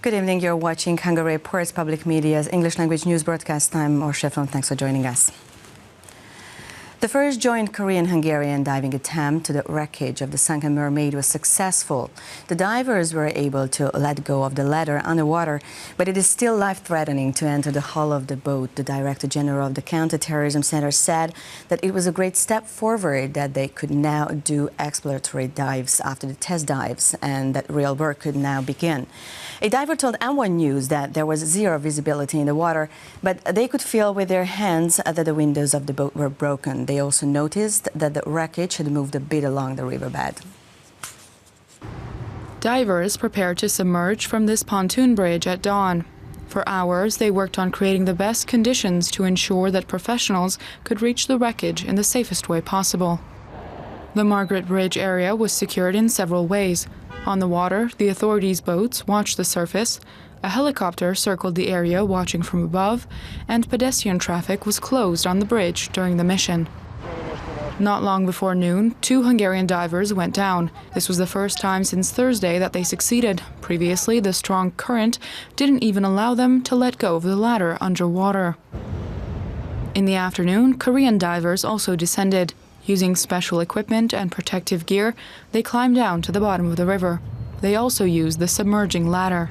Good evening. You're watching Hungary Reports, Public Media's English language news broadcast. I'm Orsa Front. Thanks for joining us. The first joint Korean-Hungarian diving attempt to the wreckage of the sunken mermaid was successful. The divers were able to let go of the ladder underwater, but it is still life-threatening to enter the hull of the boat. The Director General of the Counter-Terrorism Center said that it was a great step forward that they could now do exploratory dives after the test dives and that real work could now begin. A diver told M1 News that there was zero visibility in the water, but they could feel with their hands that the windows of the boat were broken. They also noticed that the wreckage had moved a bit along the riverbed. Divers prepared to submerge from this pontoon bridge at dawn. For hours, they worked on creating the best conditions to ensure that professionals could reach the wreckage in the safest way possible. The Margaret Bridge area was secured in several ways. On the water, the authorities' boats watched the surface, a helicopter circled the area watching from above, and pedestrian traffic was closed on the bridge during the mission. Not long before noon, 2 Hungarian divers went down. This was the first time since Thursday that they succeeded. Previously, the strong current didn't even allow them to let go of the ladder underwater. In the afternoon, Korean divers also descended. Using special equipment and protective gear, they climbed down to the bottom of the river. They also used the submerging ladder.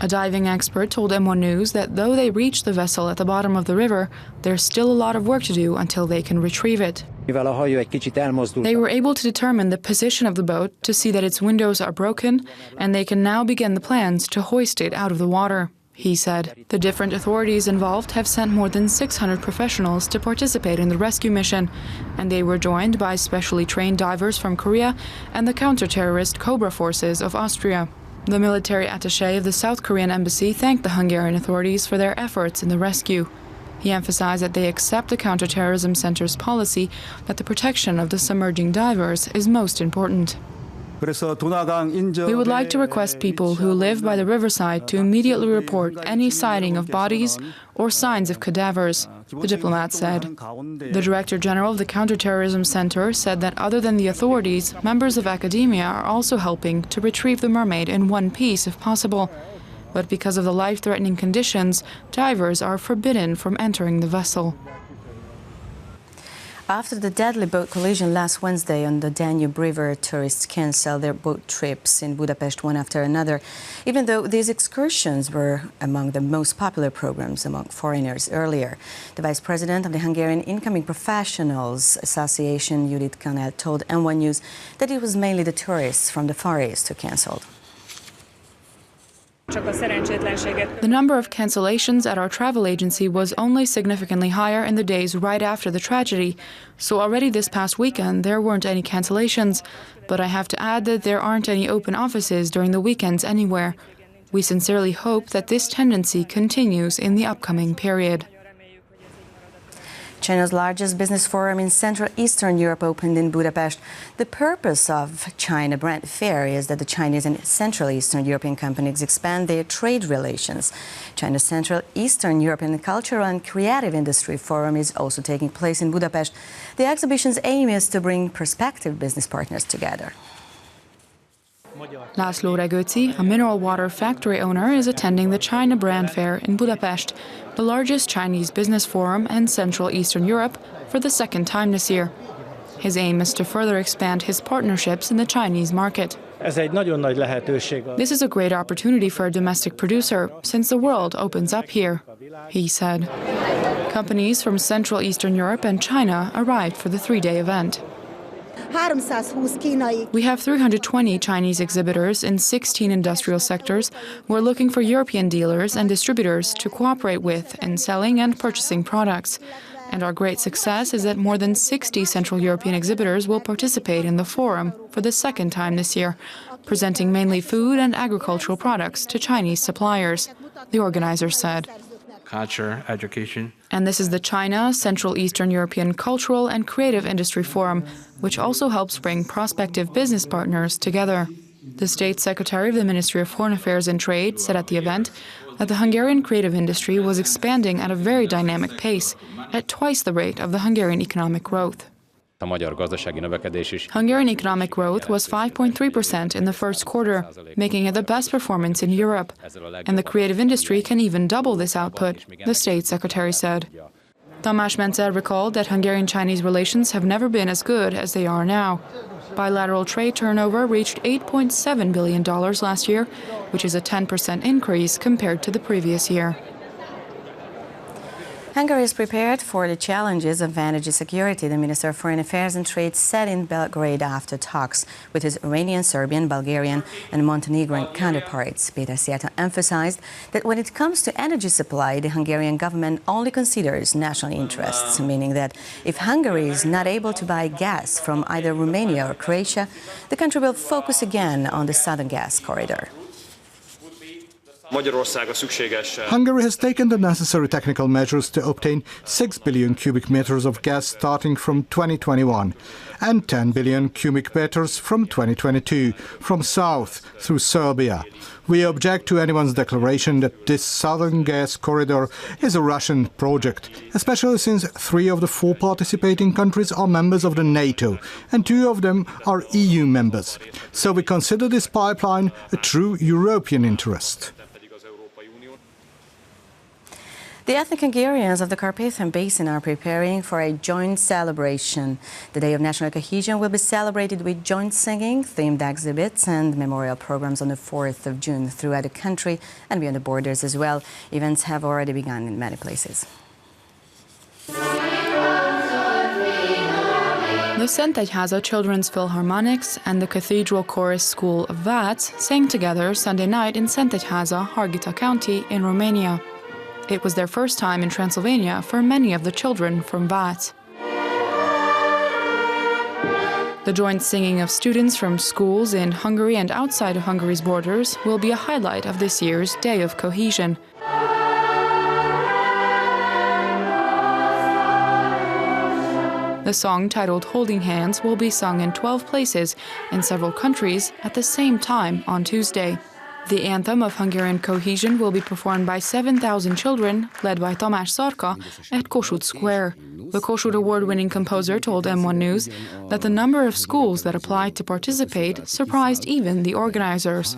A diving expert told M1 News that though they reached the vessel at the bottom of the river, there's still a lot of work to do until they can retrieve it. They were able to determine the position of the boat to see that its windows are broken, and they can now begin the plans to hoist it out of the water, he said. The different authorities involved have sent more than 600 professionals to participate in the rescue mission, and they were joined by specially trained divers from Korea and the counter-terrorist Cobra forces of Austria. The military attaché of the South Korean embassy thanked the Hungarian authorities for their efforts in the rescue. He emphasized that they accept the Counter-Terrorism Center's policy that the protection of the submerging divers is most important. We would like to request people who live by the riverside to immediately report any sighting of bodies or signs of cadavers, the diplomat said. The Director General of the Counter-Terrorism Center said that other than the authorities, members of academia are also helping to retrieve the mermaid in one piece if possible. But because of the life-threatening conditions, divers are forbidden from entering the vessel. After the deadly boat collision last Wednesday on the Danube River, tourists canceled their boat trips in Budapest one after another, even though these excursions were among the most popular programs among foreigners earlier. The Vice President of the Hungarian Incoming Professionals Association, Judith Kanel, told M1 News that it was mainly the tourists from the Far East who canceled. The number of cancellations at our travel agency was only significantly higher in the days right after the tragedy. So already this past weekend there weren't any cancellations, but I have to add that there aren't any open offices during the weekends anywhere. We sincerely hope that this tendency continues in the upcoming period. China's largest business forum in Central Eastern Europe opened in Budapest. The purpose of China Brand Fair is that the Chinese and Central Eastern European companies expand their trade relations. China's Central Eastern European Cultural and Creative Industry Forum is also taking place in Budapest. The exhibition's aim is to bring prospective business partners together. László Regőci, a mineral water factory owner, is attending the China Brand Fair in Budapest, the largest Chinese business forum in Central Eastern Europe, for the second time this year. His aim is to further expand his partnerships in the Chinese market. This is a great opportunity for a domestic producer, since the world opens up here, he said. Companies from Central Eastern Europe and China arrived for the 3-day event. We have 320 Chinese exhibitors in 16 industrial sectors who are looking for European dealers and distributors to cooperate with in selling and purchasing products. And our great success is that more than 60 Central European exhibitors will participate in the forum for the second time this year, presenting mainly food and agricultural products to Chinese suppliers, the organizers said. Culture, education. And this is the China Central Eastern European Cultural and Creative Industry Forum, which also helps bring prospective business partners together. The State Secretary of the Ministry of Foreign Affairs and Trade said at the event that the Hungarian creative industry was expanding at a very dynamic pace, at twice the rate of the Hungarian economic growth. Hungarian economic growth was 5.3% in the first quarter, making it the best performance in Europe. And the creative industry can even double this output, the state secretary said. Tamás Menczer recalled that Hungarian-Chinese relations have never been as good as they are now. Bilateral trade turnover reached $8.7 billion last year, which is a 10% increase compared to the previous year. Hungary is prepared for the challenges of energy security, the Minister of Foreign Affairs and Trade said in Belgrade after talks with his Iranian, Serbian, Bulgarian and Montenegrin counterparts. Péter Szijjártó emphasized that when it comes to energy supply, the Hungarian government only considers national interests, meaning that if Hungary is not able to buy gas from either Romania or Croatia, the country will focus again on the southern gas corridor. Hungary has taken the necessary technical measures to obtain 6 billion cubic meters of gas starting from 2021 and 10 billion cubic meters from 2022 from south through Serbia. We object to anyone's declaration that this southern gas corridor is a Russian project, especially since 3 of the 4 participating countries are members of the NATO and 2 of them are EU members. So we consider this pipeline a true European interest. The ethnic Hungarians of the Carpathian Basin are preparing for a joint celebration. The Day of National Cohesion will be celebrated with joint singing, themed exhibits and memorial programs on the 4th of June throughout the country and beyond the borders as well. Events have already begun in many places. The Szentegyháza Children's Philharmonics and the Cathedral Chorus School of Vác sang together Sunday night in Szentegyháza, Harghita County in Romania. It was their first time in Transylvania for many of the children from Vác. The joint singing of students from schools in Hungary and outside of Hungary's borders will be a highlight of this year's Day of Cohesion. The song, titled Holding Hands, will be sung in 12 places in several countries at the same time on Tuesday. The anthem of Hungarian cohesion will be performed by 7,000 children, led by Tamás Szarka, at Kossuth Square. The Kossuth award-winning composer told M1 News that the number of schools that applied to participate surprised even the organizers.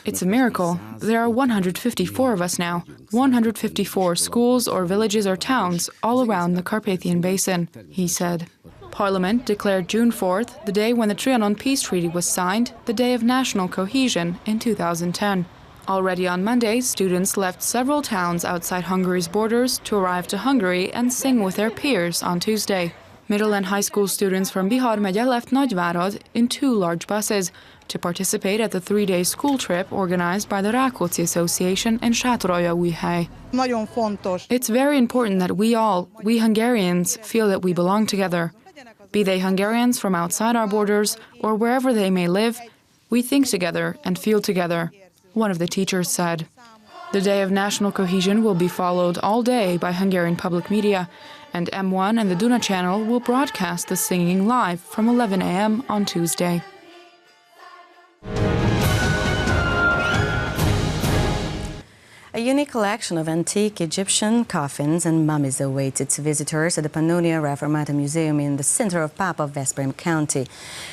It's a miracle. There are 154 of us now, 154 schools or villages or towns all around the Carpathian Basin, he said. Parliament declared June 4th, the day when the Trianon Peace Treaty was signed, the Day of National Cohesion in 2010. Already on Monday, students left several towns outside Hungary's borders to arrive to Hungary and sing with their peers on Tuesday. Middle and high school students from Bihar megye left Nagyvárad in 2 large buses to participate at the 3-day school trip organized by the Rákóczi Association in Sátoraljaújhely. It's very important that we Hungarians, feel that we belong together. Be they Hungarians from outside our borders or wherever they may live, we think together and feel together, one of the teachers said. The Day of National Cohesion will be followed all day by Hungarian public media, and M1 and the Duna channel will broadcast the singing live from 11 a.m. on Tuesday. A unique collection of antique Egyptian coffins and mummies awaits its visitors at the Pannonia Reformata Museum in the center of Papa Veszprém County.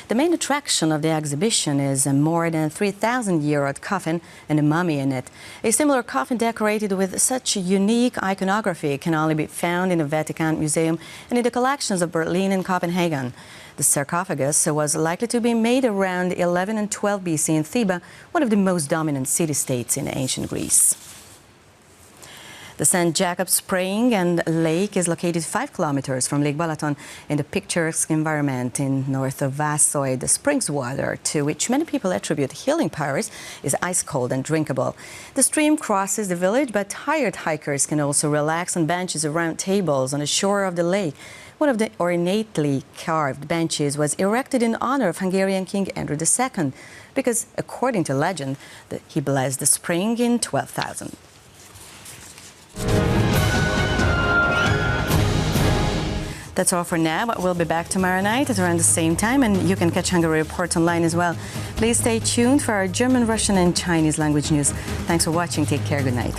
The main attraction of the exhibition is a more than 3,000-year-old coffin and a mummy in it. A similar coffin decorated with such unique iconography can only be found in the Vatican Museum and in the collections of Berlin and Copenhagen. The sarcophagus was likely to be made around 11 and 12 BC in Thebes, one of the most dominant city-states in ancient Greece. The St. Jacob's Spring and Lake is located 5 kilometers from Lake Balaton in the picturesque environment in north of Vasoy. The spring's water, to which many people attribute healing powers, is ice cold and drinkable. The stream crosses the village, but tired hikers can also relax on benches around tables on the shore of the lake. One of the ornately carved benches was erected in honor of Hungarian King Andrew II, because, according to legend, he blessed the spring in 12,000. That's all for now, but we'll be back tomorrow night at around the same time, and you can catch Hungary Report online as well. Please stay tuned for our German, Russian and Chinese language news. Thanks for watching. Take care. Good night.